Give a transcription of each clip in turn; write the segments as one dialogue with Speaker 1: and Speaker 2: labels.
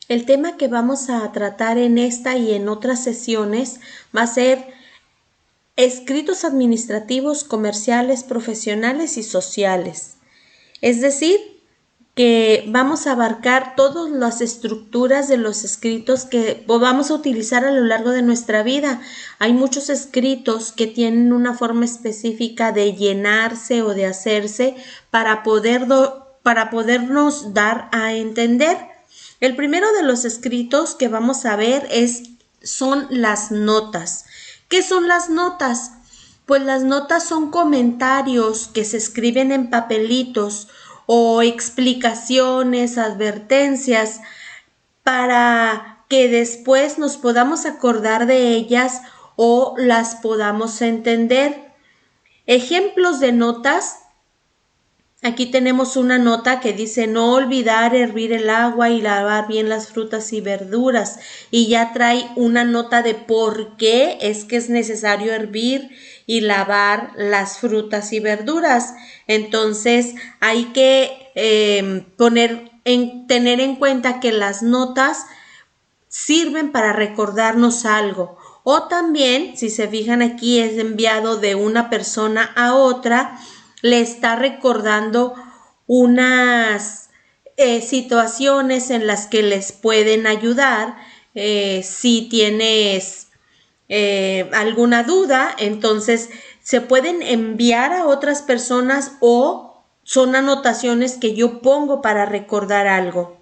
Speaker 1: El tema que vamos a tratar en esta y en otras sesiones va a ser escritos administrativos, comerciales, profesionales y sociales. Es decir, que vamos a abarcar todas las estructuras de los escritos que vamos a utilizar a lo largo de nuestra vida. Hay muchos escritos que tienen una forma específica de llenarse o de hacerse para podernos dar a entender. El primero de los escritos que vamos a ver son las notas. ¿Qué son las notas? Pues las notas son comentarios que se escriben en papelitos o explicaciones, advertencias, para que después nos podamos acordar de ellas o las podamos entender. Ejemplos de notas. Aquí tenemos una nota que dice no olvidar hervir el agua y lavar bien las frutas y verduras, y ya trae una nota de por qué es que es necesario hervir y lavar las frutas y verduras. Entonces hay que tener en cuenta que las notas sirven para recordarnos algo. O también, si se fijan aquí, es enviado de una persona a otra, le está recordando unas situaciones en las que les pueden ayudar. Si tienes alguna duda, entonces se pueden enviar a otras personas o son anotaciones que yo pongo para recordar algo.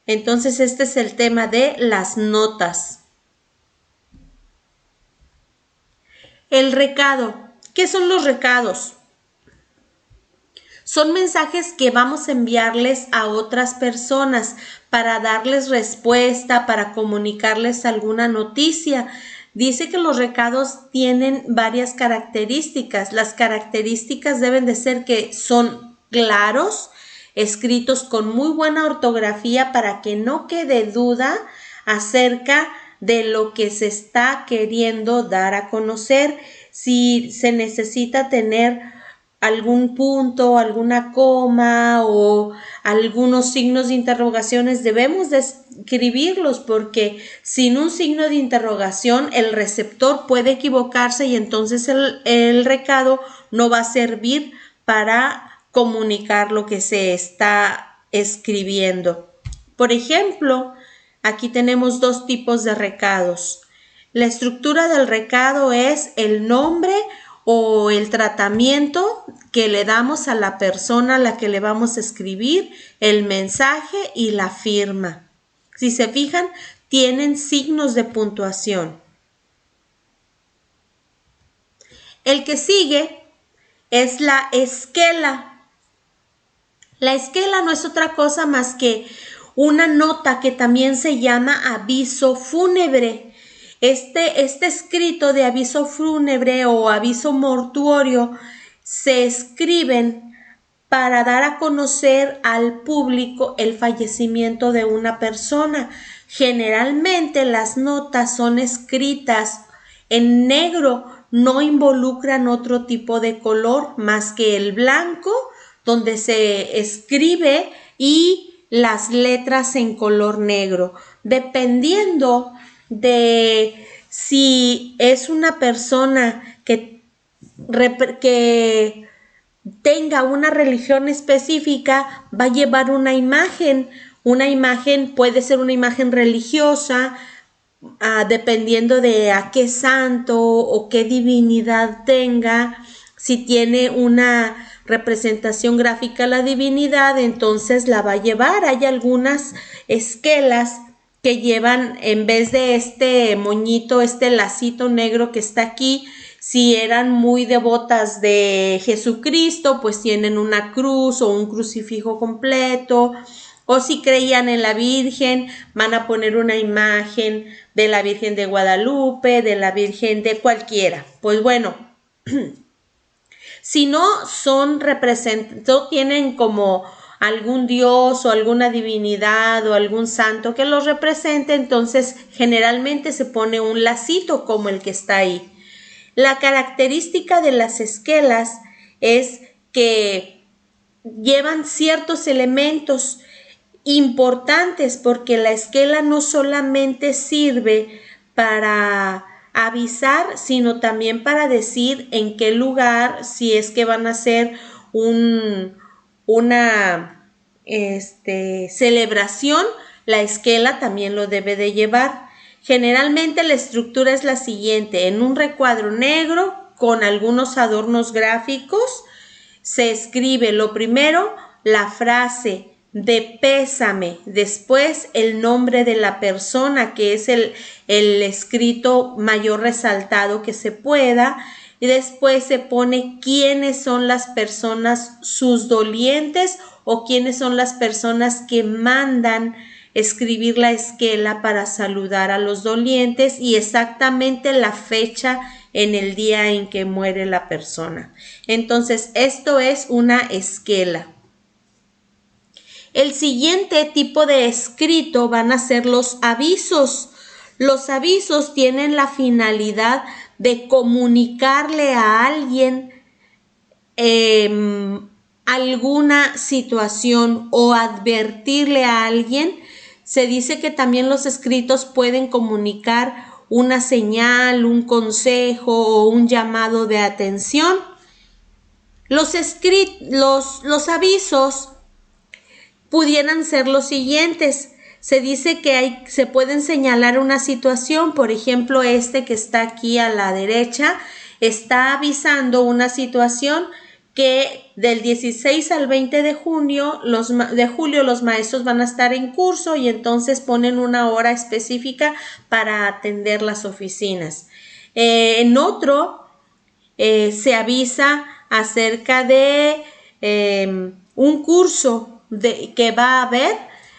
Speaker 1: Entonces este es el tema de las notas. El recado. ¿Qué son los recados? Son mensajes que vamos a enviarles a otras personas para darles respuesta, para comunicarles alguna noticia. Dice que los recados tienen varias características. Las características deben de ser que son claros, escritos con muy buena ortografía para que no quede duda acerca de lo que se está queriendo dar a conocer. Si se necesita tener algún punto, alguna coma o algunos signos de interrogaciones, debemos de escribirlos, porque sin un signo de interrogación el receptor puede equivocarse y entonces el recado no va a servir para comunicar lo que se está escribiendo. Por ejemplo, aquí tenemos dos tipos de recados. La estructura del recado es el nombre o el tratamiento que le damos a la persona a la que le vamos a escribir, el mensaje y la firma. Si se fijan, tienen signos de puntuación. El que sigue es la esquela. La esquela no es otra cosa más que una nota que también se llama aviso fúnebre. Este escrito de aviso fúnebre o aviso mortuorio se escriben para dar a conocer al público el fallecimiento de una persona. Generalmente las notas son escritas en negro, no involucran otro tipo de color más que el blanco, donde se escribe, y las letras en color negro. Dependiendo de si es una persona que tenga una religión específica, va a llevar una imagen. Una imagen puede ser una imagen religiosa, dependiendo de a qué santo o qué divinidad tenga. Si tiene una representación gráfica la divinidad, entonces la va a llevar. Hay algunas esquelas que llevan, en vez de este moñito, este lacito negro que está aquí, si eran muy devotas de Jesucristo, pues tienen una cruz o un crucifijo completo. O si creían en la Virgen, van a poner una imagen de la Virgen de Guadalupe, de la Virgen de cualquiera. Pues bueno, si no son representados, tienen como algún dios o alguna divinidad o algún santo que los represente, entonces generalmente se pone un lacito como el que está ahí. La característica de las esquelas es que llevan ciertos elementos. importantes porque la esquela no solamente sirve para avisar, sino también para decir en qué lugar, si es que van a hacer una celebración, la esquela también lo debe de llevar. Generalmente la estructura es la siguiente: en un recuadro negro con algunos adornos gráficos se escribe lo primero la frase de pésame, después el nombre de la persona, que es el escrito mayor resaltado que se pueda, y después se pone quiénes son las personas, sus dolientes, o quiénes son las personas que mandan escribir la esquela para saludar a los dolientes, y exactamente la fecha en el día en que muere la persona. Entonces, esto es una esquela. El siguiente tipo de escrito van a ser los avisos. Los avisos tienen la finalidad de comunicarle a alguien alguna situación o advertirle a alguien. Se dice que también los escritos pueden comunicar una señal, un consejo o un llamado de atención. Los avisos pudieran ser los siguientes. Se dice que se pueden señalar una situación, por ejemplo, que está aquí a la derecha, está avisando una situación que del 16 al 20 de julio los maestros van a estar en curso, y entonces ponen una hora específica para atender las oficinas. En otro se avisa acerca de un curso que va a haber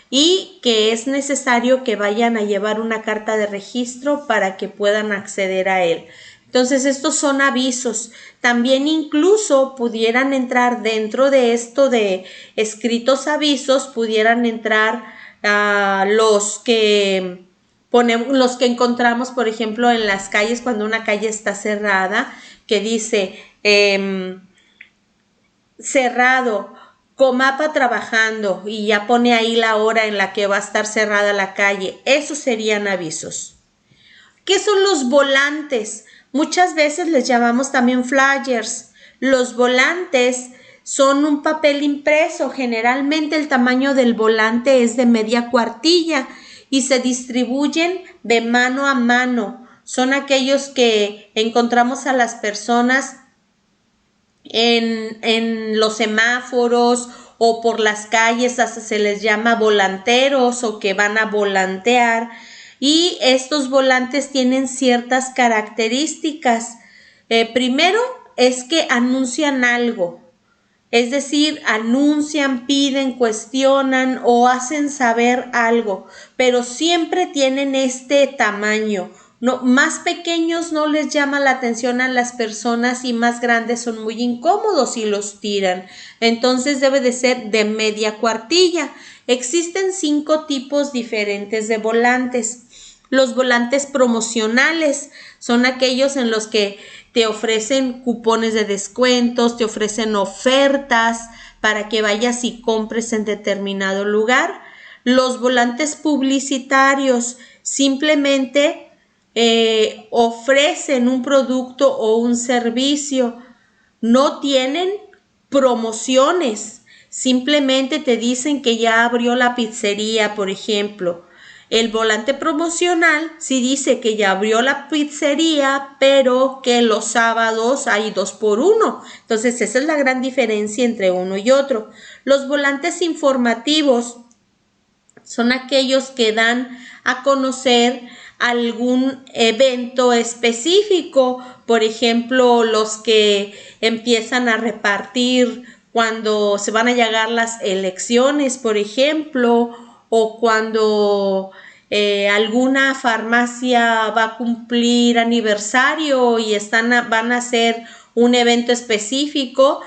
Speaker 1: y que es necesario que vayan a llevar una carta de registro para que puedan acceder a él. Entonces, estos son avisos. También incluso pudieran entrar dentro de esto de escritos avisos, pudieran entrar los que encontramos, por ejemplo, en las calles cuando una calle está cerrada, que dice cerrado, Comapa trabajando, y ya pone ahí la hora en la que va a estar cerrada la calle. Esos serían avisos. ¿Qué son los volantes? Muchas veces les llamamos también flyers. Los volantes son un papel impreso. Generalmente el tamaño del volante es de media cuartilla y se distribuyen de mano a mano. Son aquellos que encontramos a las personas en los semáforos o por las calles, hasta se les llama volanteros o que van a volantear. Y estos volantes tienen ciertas características. Primero es que anuncian algo, es decir, anuncian, piden, cuestionan o hacen saber algo, pero siempre tienen este tamaño. No, más pequeños no les llama la atención a las personas, y más grandes son muy incómodos y los tiran. Entonces debe de ser de media cuartilla. Existen 5 tipos diferentes de volantes. Los volantes promocionales son aquellos en los que te ofrecen cupones de descuentos, te ofrecen ofertas para que vayas y compres en determinado lugar. Los volantes publicitarios simplemente ofrecen un producto o un servicio, no tienen promociones, simplemente te dicen que ya abrió la pizzería, por ejemplo. El volante promocional sí dice que ya abrió la pizzería, pero que los sábados hay 2x1. Entonces esa es la gran diferencia entre uno y otro. Los volantes informativos son aquellos que dan a conocer algún evento específico, por ejemplo, los que empiezan a repartir cuando se van a llegar las elecciones, por ejemplo, o cuando alguna farmacia va a cumplir aniversario y van a hacer un evento específico.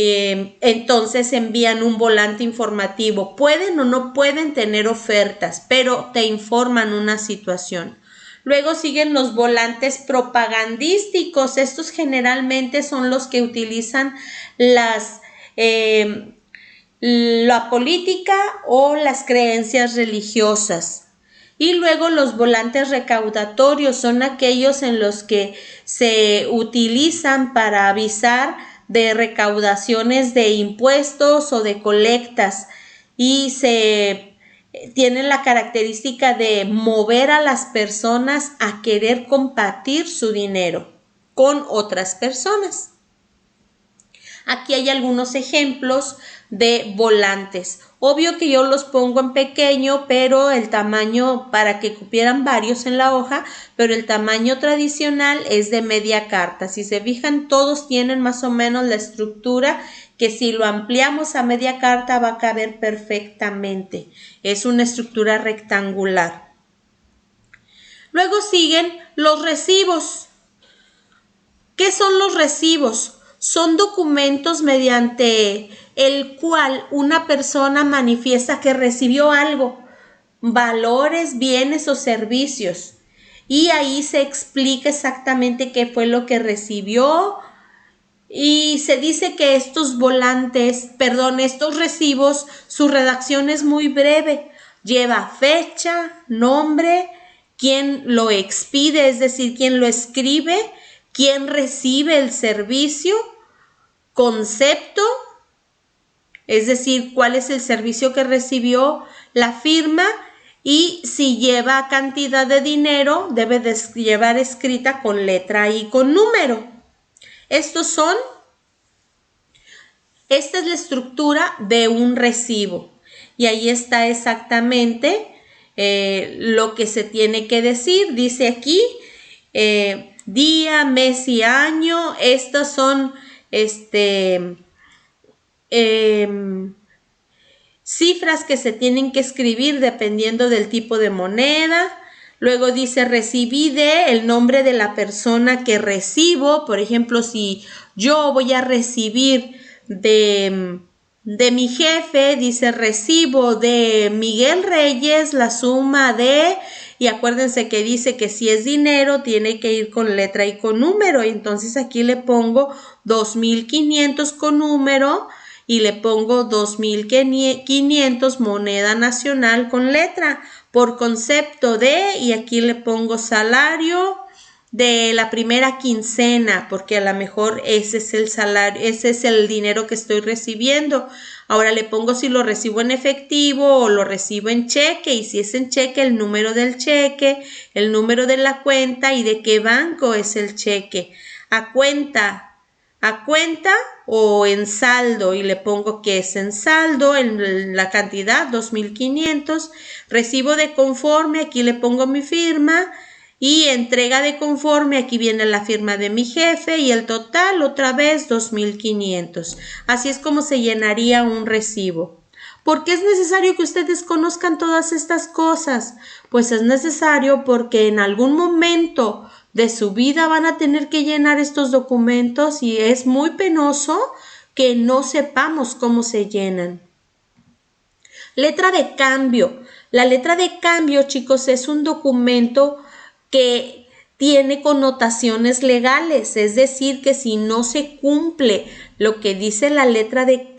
Speaker 1: Entonces envían un volante informativo. Pueden o no pueden tener ofertas, pero te informan una situación. Luego siguen los volantes propagandísticos. Estos generalmente son los que utilizan la política o las creencias religiosas. Y luego los volantes recaudatorios son aquellos en los que se utilizan para avisar de recaudaciones de impuestos o de colectas y se tienen la característica de mover a las personas a querer compartir su dinero con otras personas. Aquí hay algunos ejemplos de volantes. Obvio que yo los pongo en pequeño, pero el tamaño, para que cupieran varios en la hoja, pero el tamaño tradicional es de media carta. Si se fijan, todos tienen más o menos la estructura que si lo ampliamos a media carta va a caber perfectamente. Es una estructura rectangular. Luego siguen los recibos. ¿Qué son los recibos? Son documentos mediante el cual una persona manifiesta que recibió algo, valores, bienes o servicios. Y ahí se explica exactamente qué fue lo que recibió. Y se dice que estos recibos, su redacción es muy breve. Lleva fecha, nombre, quién lo expide, es decir, quién lo escribe, quién recibe el servicio, concepto, es decir, cuál es el servicio que recibió, la firma y si lleva cantidad de dinero, debe de llevar escrita con letra y con número. Esta es la estructura de un recibo y ahí está exactamente lo que se tiene que decir. Dice aquí día, mes y año. Estas son cifras que se tienen que escribir dependiendo del tipo de moneda. Luego dice recibí el nombre de la persona que recibo. Por ejemplo, si yo voy a recibir de mi jefe, dice recibo de Miguel Reyes la suma de, y acuérdense que dice que si es dinero tiene que ir con letra y con número. Entonces aquí le pongo 2,500 con número y le pongo 2,500 moneda nacional con letra por concepto de, y aquí le pongo salario de la primera quincena, porque a lo mejor ese es el salario, ese es el dinero que estoy recibiendo. Ahora le pongo si lo recibo en efectivo o lo recibo en cheque, y si es en cheque, el número del cheque, el número de la cuenta y de qué banco es el cheque. A cuenta o en saldo, y le pongo que es en saldo, en la cantidad 2,500. Recibo de conforme, aquí le pongo mi firma. Y entrega de conforme, aquí viene la firma de mi jefe y el total otra vez 2,500. Así es como se llenaría un recibo. ¿Por qué es necesario que ustedes conozcan todas estas cosas? Pues es necesario porque en algún momento de su vida van a tener que llenar estos documentos y es muy penoso que no sepamos cómo se llenan. Letra de cambio. La letra de cambio, chicos, es un documento que tiene connotaciones legales, es decir, que si no se cumple lo que dice la letra de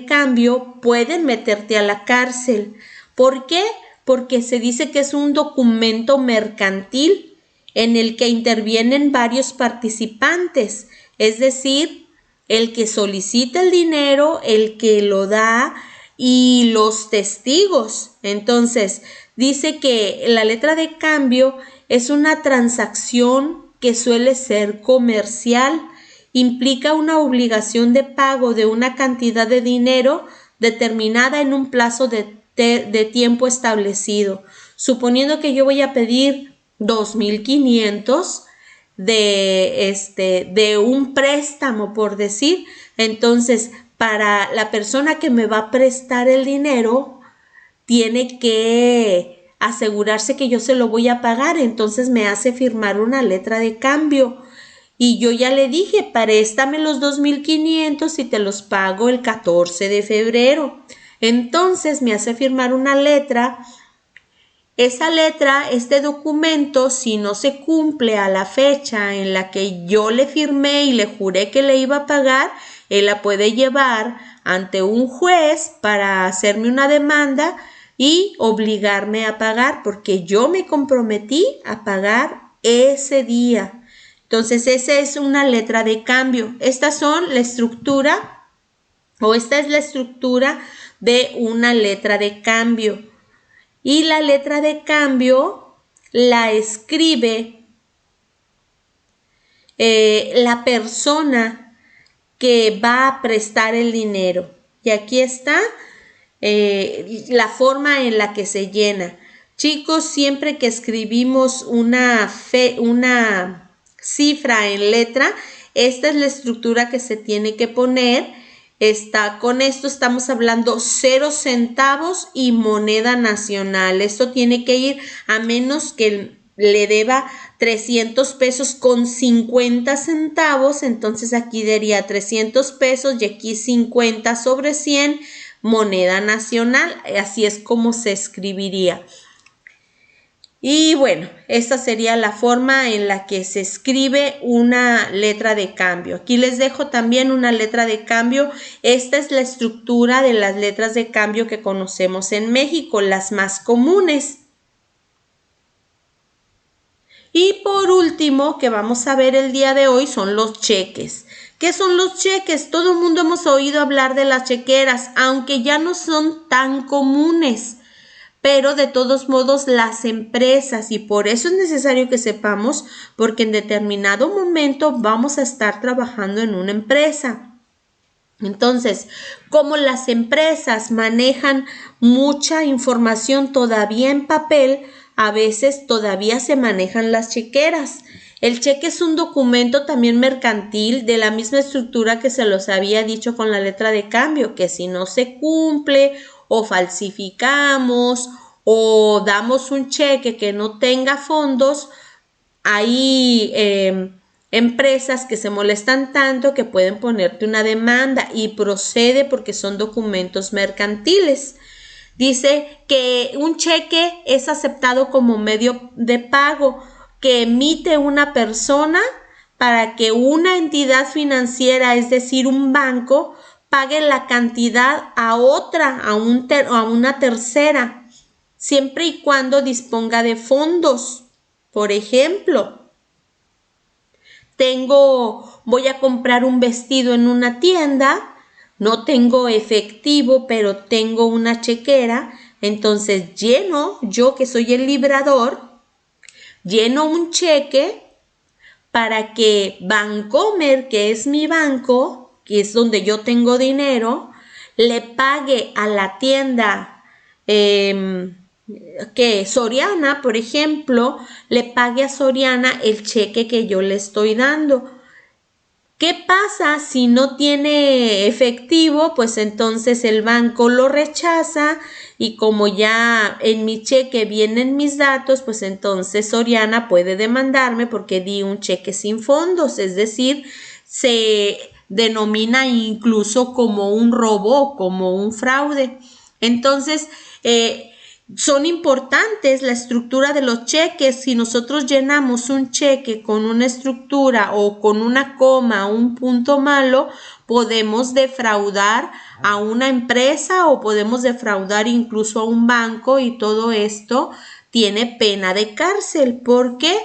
Speaker 1: cambio, pueden meterte a la cárcel. ¿Por qué? Porque se dice que es un documento mercantil en el que intervienen varios participantes, es decir, el que solicita el dinero, el que lo da y los testigos. Entonces, dice que la letra de cambio es una transacción que suele ser comercial, implica una obligación de pago de una cantidad de dinero determinada en un plazo de tiempo establecido. Suponiendo que yo voy a pedir 2,500 de un préstamo, por decir, entonces para la persona que me va a prestar el dinero tiene que asegurarse que yo se lo voy a pagar, entonces me hace firmar una letra de cambio. Y yo ya le dije, préstame los 2,500 y te los pago el 14 de febrero. Entonces me hace firmar una letra esa letra, este documento, si no se cumple a la fecha en la que yo le firmé y le juré que le iba a pagar, él la puede llevar ante un juez para hacerme una demanda y obligarme a pagar, porque yo me comprometí a pagar ese día. Entonces, esa es una letra de cambio. Estas son la estructura, o esta es la estructura de una letra de cambio. Y la letra de cambio la escribe la persona que va a prestar el dinero. Y aquí está la forma en la que se llena. Chicos, siempre que escribimos una cifra en letra, esta es la estructura que se tiene que poner. Con esto estamos hablando 0 centavos y moneda nacional. Esto tiene que ir a menos que le deba 300 pesos con 50 centavos. Entonces aquí diría 300 pesos y aquí 50 sobre 100 moneda nacional. Así es como se escribiría. Y bueno, esta sería la forma en la que se escribe una letra de cambio. Aquí les dejo también una letra de cambio. Esta es la estructura de las letras de cambio que conocemos en México, las más comunes. Y por último, que vamos a ver el día de hoy, son los cheques. ¿Qué son los cheques? Todo el mundo hemos oído hablar de las chequeras, aunque ya no son tan comunes. Pero de todos modos las empresas, y por eso es necesario que sepamos, porque en determinado momento vamos a estar trabajando en una empresa. Entonces, como las empresas manejan mucha información todavía en papel, a veces todavía se manejan las chequeras. El cheque es un documento también mercantil de la misma estructura que se los había dicho con la letra de cambio, que si no se cumple o falsificamos o damos un cheque que no tenga fondos, hay empresas que se molestan tanto que pueden ponerte una demanda y procede porque son documentos mercantiles. Dice que un cheque es aceptado como medio de pago que emite una persona para que una entidad financiera, es decir, un banco, pague la cantidad a otra, a una tercera, siempre y cuando disponga de fondos. Por ejemplo, voy a comprar un vestido en una tienda, no tengo efectivo, pero tengo una chequera, entonces yo que soy el librador, lleno un cheque para que Bancomer, que es mi banco, que es donde yo tengo dinero, le pague a la tienda que Soriana, por ejemplo, le pague a Soriana el cheque que yo le estoy dando. ¿Qué pasa si no tiene efectivo? Pues entonces el banco lo rechaza y como ya en mi cheque vienen mis datos, pues entonces Soriana puede demandarme porque di un cheque sin fondos, es decir, se denomina incluso como un robo, como un fraude. Entonces, son importantes la estructura de los cheques. Si nosotros llenamos un cheque con una estructura o con una coma o un punto malo, podemos defraudar a una empresa o podemos defraudar incluso a un banco, y todo esto tiene pena de cárcel. ¿Por qué?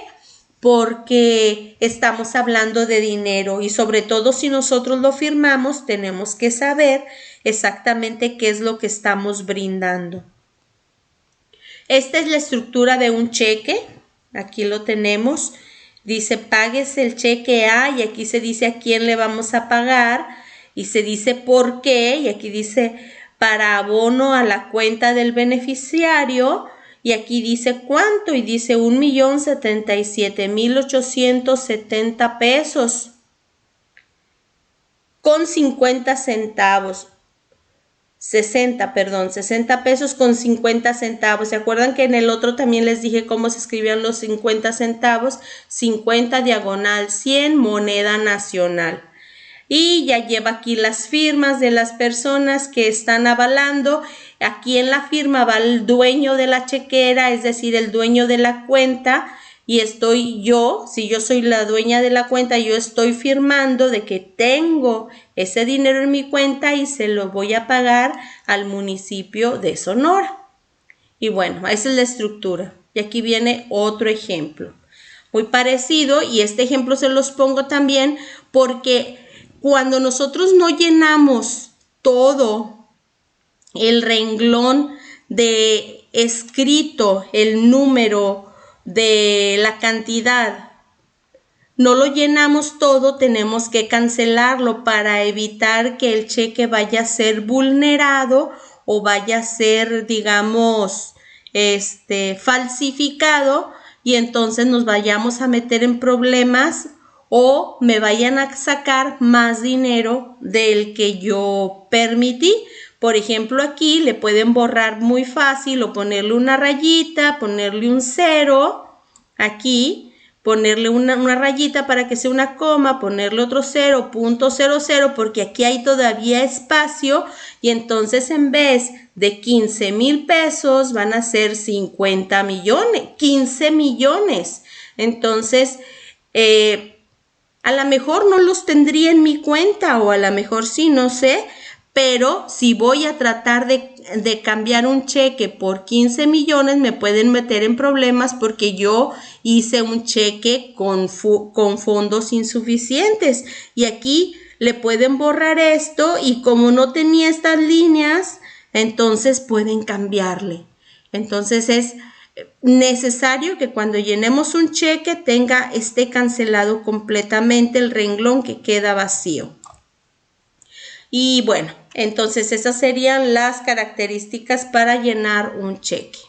Speaker 1: Porque estamos hablando de dinero y sobre todo si nosotros lo firmamos tenemos que saber exactamente qué es lo que estamos brindando. Esta es la estructura de un cheque. Aquí lo tenemos. Dice, páguese el cheque A, y aquí se dice a quién le vamos a pagar y se dice por qué, y aquí dice para abono a la cuenta del beneficiario, y aquí dice cuánto, y dice 1,077,870 pesos con 50 centavos. 60 pesos con 50 centavos. ¿Se acuerdan que en el otro también les dije cómo se escribían los 50 centavos? 50 diagonal 100 moneda nacional. Y ya lleva aquí las firmas de las personas que están avalando Aquí en la firma va el dueño de la chequera, es decir, el dueño de la cuenta, y estoy yo, si yo soy la dueña de la cuenta, yo estoy firmando de que tengo ese dinero en mi cuenta y se lo voy a pagar al municipio de Sonora. Y bueno, esa es la estructura. Y aquí viene otro ejemplo. Muy parecido, y este ejemplo se los pongo también porque cuando nosotros no llenamos todo el renglón de escrito, el número de la cantidad, no lo llenamos todo, tenemos que cancelarlo para evitar que el cheque vaya a ser vulnerado o vaya a ser, digamos, falsificado, y entonces nos vayamos a meter en problemas o me vayan a sacar más dinero del que yo permití. Por ejemplo, aquí le pueden borrar muy fácil o ponerle una rayita, ponerle un 0 aquí, ponerle una rayita para que sea una coma, ponerle otro 0.00, porque aquí hay todavía espacio, y entonces en vez de 15,000 pesos van a ser 50 millones, 15 millones. Entonces, a lo mejor no los tendría en mi cuenta, o a lo mejor sí, no sé, pero si voy a tratar de cambiar un cheque por 15 millones, me pueden meter en problemas porque yo hice un cheque con fondos insuficientes. Y aquí le pueden borrar esto, y como no tenía estas líneas, entonces pueden cambiarle. Entonces es necesario que cuando llenemos un cheque esté cancelado completamente el renglón que queda vacío. Y bueno, entonces esas serían las características para llenar un cheque.